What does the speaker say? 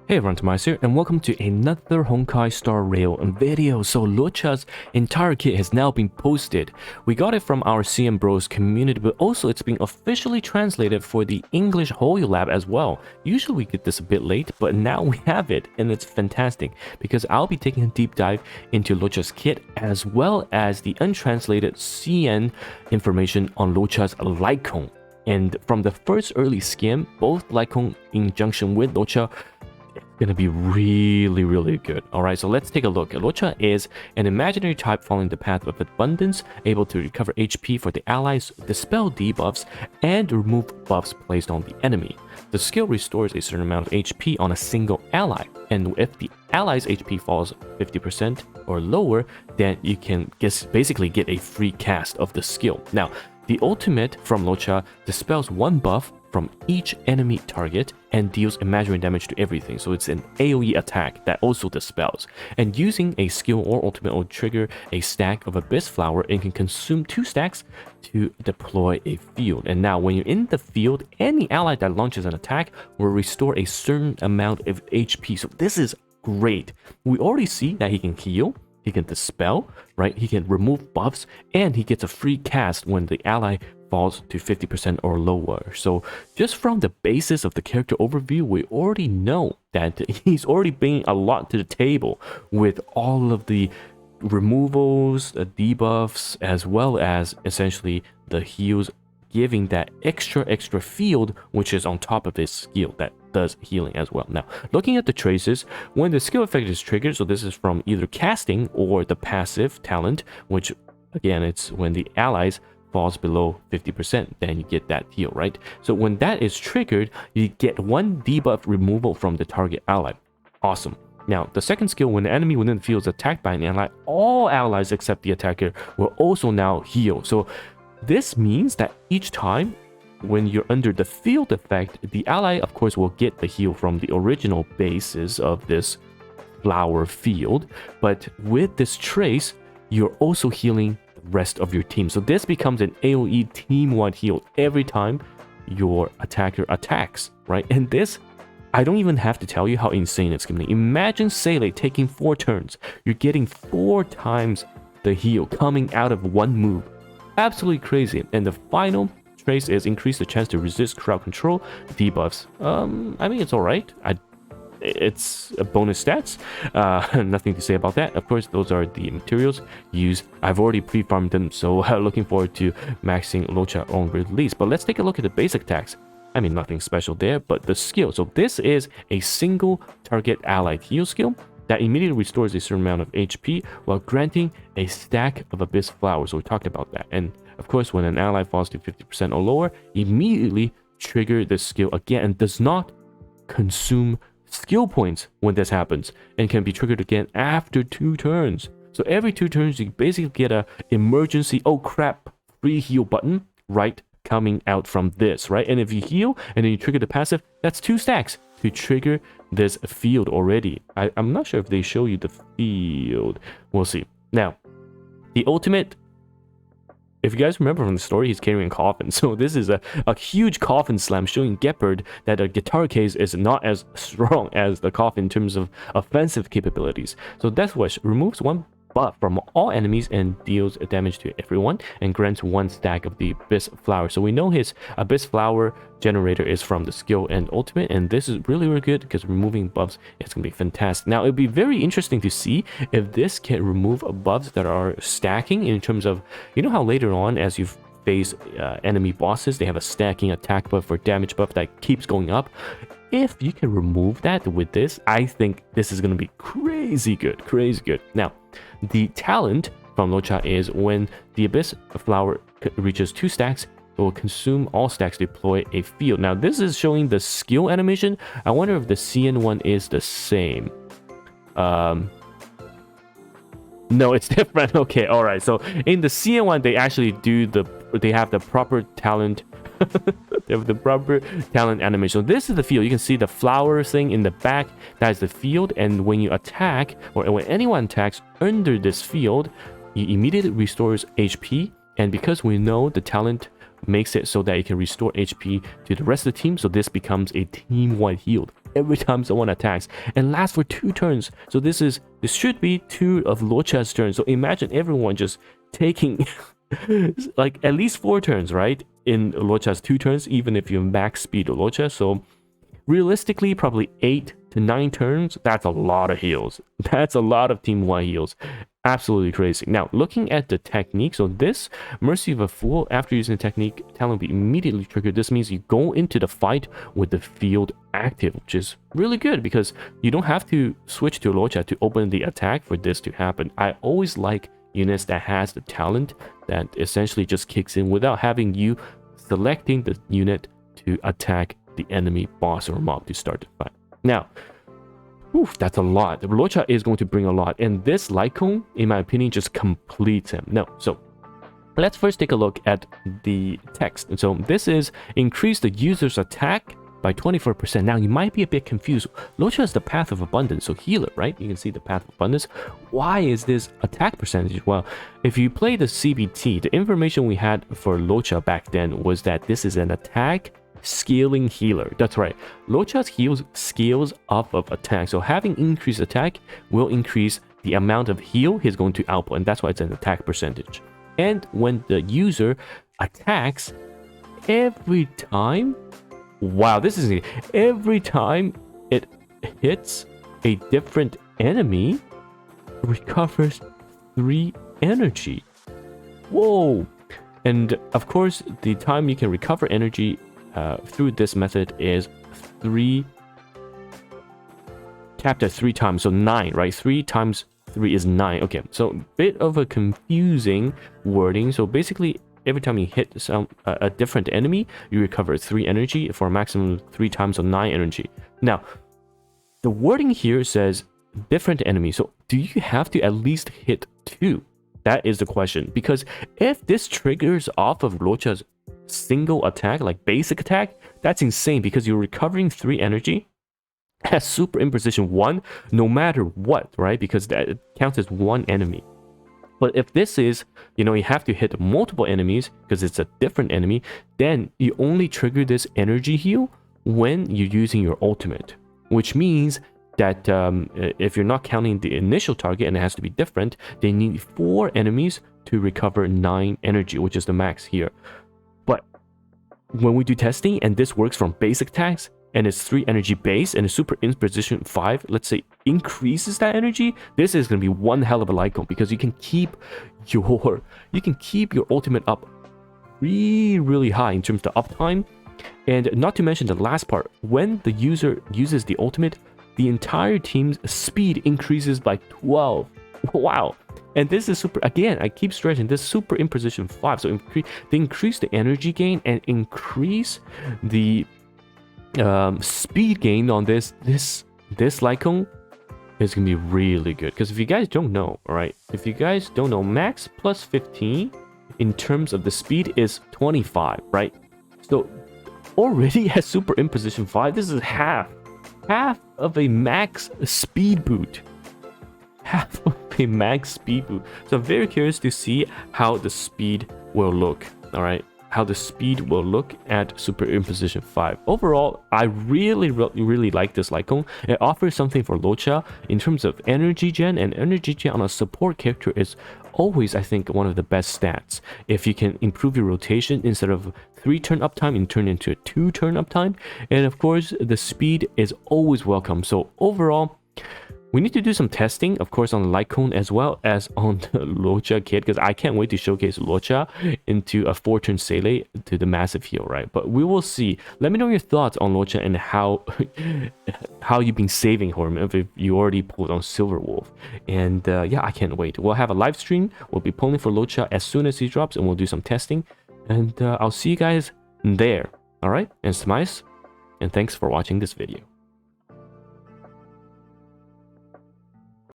Hey everyone, TimaeuSS here, and welcome to another Honkai Star Rail video. So Luocha's entire kit has now been posted. We got it from our CM Bros community, but also it's been officially translated for the English HoYo Lab as well. Usually we get this a bit late, but now we have it, and it's fantastic because I'll be taking a deep dive into Luocha's kit as well as the untranslated CN information on Luocha's LightCone. And from the first early skim, both LightCone in conjunction with Luocha gonna be really good. All right, so let's take a look. Luocha is an imaginary type following the path of abundance, able to recover HP for the allies, dispel debuffs, and remove buffs placed on the enemy. The skill restores a certain amount of HP on a single ally, and if the ally's HP falls 50% or lower, then you can basically get a free cast of the skill. Now, the ultimate from Luocha dispels one buff from each enemy target and deals imaginary damage to everything. So it's an AoE attack that also dispels. And using a skill or ultimate will trigger a stack of Abyss Flower and can consume 2 stacks to deploy a field. And now when you're in the field, any ally that launches an attack will restore a certain amount of HP. So this is great. We already see that he can heal, he can dispel, right? He can remove buffs, and he gets a free cast when the ally falls to 50% or lower. So just from the basis of the character overview, we already know that he's already bringing a lot to the table with all of the removals, the debuffs, as well as essentially the heals, giving that extra field, which is on top of his skill that does healing as well. Now, looking at the traces, when the skill effect is triggered, so this is from either casting or the passive talent, which again, it's when the allies falls below 50%, then you get that heal, right? So when that is triggered, you get 1 debuff removal from the target ally. Awesome. Now, the second skill, when the enemy within the field is attacked by an ally, all allies except the attacker will also now heal. So this means that each time when you're under the field effect, the ally, of course, will get the heal from the original basis of this flower field. But with this trace, you're also healing the rest of your team. So this becomes an AoE team-wide heal every time your attacker attacks, right? And this, I don't even have to tell you how insane it's going to be. Imagine Seele taking 4 turns. You're getting 4 times the heal coming out of one move. Absolutely crazy. And the final trace is increase the chance to resist crowd control debuffs. I mean, it's all right. It's a bonus stats. Nothing to say about that. Of course, those are the materials used. I've already pre-farmed them, so looking forward to maxing Luocha on release. But let's take a look at the basic attacks. I mean, nothing special there, but the skill. So this is a single target allied heal skill that immediately restores a certain amount of HP while granting a stack of Abyss Flowers. So we talked about that. And of course, when an ally falls to 50% or lower, immediately trigger this skill again and does not consume skill points when this happens, and can be triggered again after 2 turns. So every 2 turns, you basically get a emergency, oh crap, free heal button, right, coming out from this, right? And if you heal and then you trigger the passive, that's 2 stacks to trigger this field already. I'm not sure if they show you the field. We'll see. Now, the ultimate, if you guys remember from the story, he's carrying a coffin. So this is a huge coffin slam showing Gepard that a guitar case is not as strong as the coffin in terms of offensive capabilities. So Death Wish removes 1 buff from all enemies and deals damage to everyone, and grants 1 stack of the Abyss Flower. So we know his Abyss Flower generator is from the skill and ultimate, and this is really good because removing buffs is going to be fantastic. Now, it'll be very interesting to see if this can remove buffs that are stacking in terms of, you know how later on as you face enemy bosses, they have a stacking attack buff or damage buff that keeps going up. If you can remove that with this, I think this is going to be crazy good. Now, the talent from Luocha is when the Abyss Flower reaches 2 stacks, it will consume all stacks to deploy a field. Now, this is showing the skill animation. I wonder if the CN one is the same. No, it's different. Okay, all right. So in the CN one, they actually they have the proper talent. They have the proper talent animation. So this is the field. You can see the flower thing in the back. That is the field. And when you attack, or when anyone attacks under this field, you immediately restores HP. And because we know the talent makes it so that it can restore HP to the rest of the team, so this becomes a team-wide heal. every time someone attacks and lasts for 2 turns. So this should be 2 of Luocha's turns. So imagine everyone just taking like at least 4 turns, right? In Luocha's 2 turns, even if you max speed Luocha. So realistically, probably 8 to 9 turns. That's a lot of heals. That's a lot of team 1 heals. Absolutely crazy. Now, looking at the technique, so this Mercy of a Fool, after using the technique, talent will be immediately triggered. This means you go into the fight with the field active, which is really good because you don't have to switch to Luocha to open the attack for this to happen. I always like units that has the talent that essentially just kicks in without having you selecting the unit to attack the enemy boss or mob to start the fight. Now, oof, that's a lot. The Luocha is going to bring a lot, and this LightCone, in my opinion, just completes him. No, so let's first take a look at the text. And so this is increase the user's attack by 24%. Now you might be a bit confused. Luocha is the path of abundance, so healer, right? You can see the path of abundance. Why is this attack percentage? Well, if you play the CBT, the information we had for Luocha back then was that this is an attack scaling healer. That's right. Luocha's heals scales off of attack. So having increased attack will increase the amount of heal he's going to output, and that's why it's an attack percentage. And when the user attacks, every time, wow, this is every time it hits a different enemy, recovers 3 energy. Whoa! And of course, the time you can recover energy through this method is 3 capped at 3 times, so 9, right? 3 times 3 is 9. Okay, so bit of a confusing wording. So basically, every time you hit a different enemy, you recover 3 energy for a maximum of 3 times of 9 energy. Now, the wording here says different enemy. So do you have to at least hit 2? That is the question. Because if this triggers off of Luocha's single attack, like basic attack, that's insane because you're recovering 3 energy as super imposition 1 no matter what, right? Because that counts as 1 enemy. But if this is, you have to hit multiple enemies because it's a different enemy, then you only trigger this energy heal when you're using your ultimate, which means that if you're not counting the initial target and it has to be different, they need 4 enemies to recover 9 energy, which is the max here. But when we do testing and this works from basic attacks and it's 3 energy base and a super imposition 5, let's say, increases that energy, this is going to be one hell of a LightCone because you can keep your ultimate up really high in terms of the uptime. And not to mention the last part, when the user uses the ultimate, the entire team's speed increases by 12. Wow. And this is super, again, I keep stressing, this super imposition 5. So they increase the energy gain and increase the speed gain on this LightCone is going to be really good. Because if you guys don't know, all right, if you guys don't know, max plus 15 in terms of the speed is 25, right? So already at super imposition 5, this is half of a max speed boot. Half of a max speed boot. So I'm very curious to see how the speed will look. All right, how the speed will look at super imposition 5. Overall, I really like this LightCone. It offers something for Luocha in terms of energy gen, and energy gen on a support character is always, I think, one of the best stats. If you can improve your rotation instead of 3 turn uptime and turn into a 2 turn uptime, and of course the speed is always welcome. So overall, we need to do some testing, of course, on the LightCone as well as on the Luocha kit, because I can't wait to showcase Luocha into a 4-turn Seele to the massive heal, right? But we will see. Let me know your thoughts on Luocha and how you've been saving him, if you already pulled on Silver Wolf. And yeah, I can't wait. We'll have a live stream. We'll be pulling for Luocha as soon as he drops, and we'll do some testing. And I'll see you guys there. All right? And TimaeuSS, and thanks for watching this video.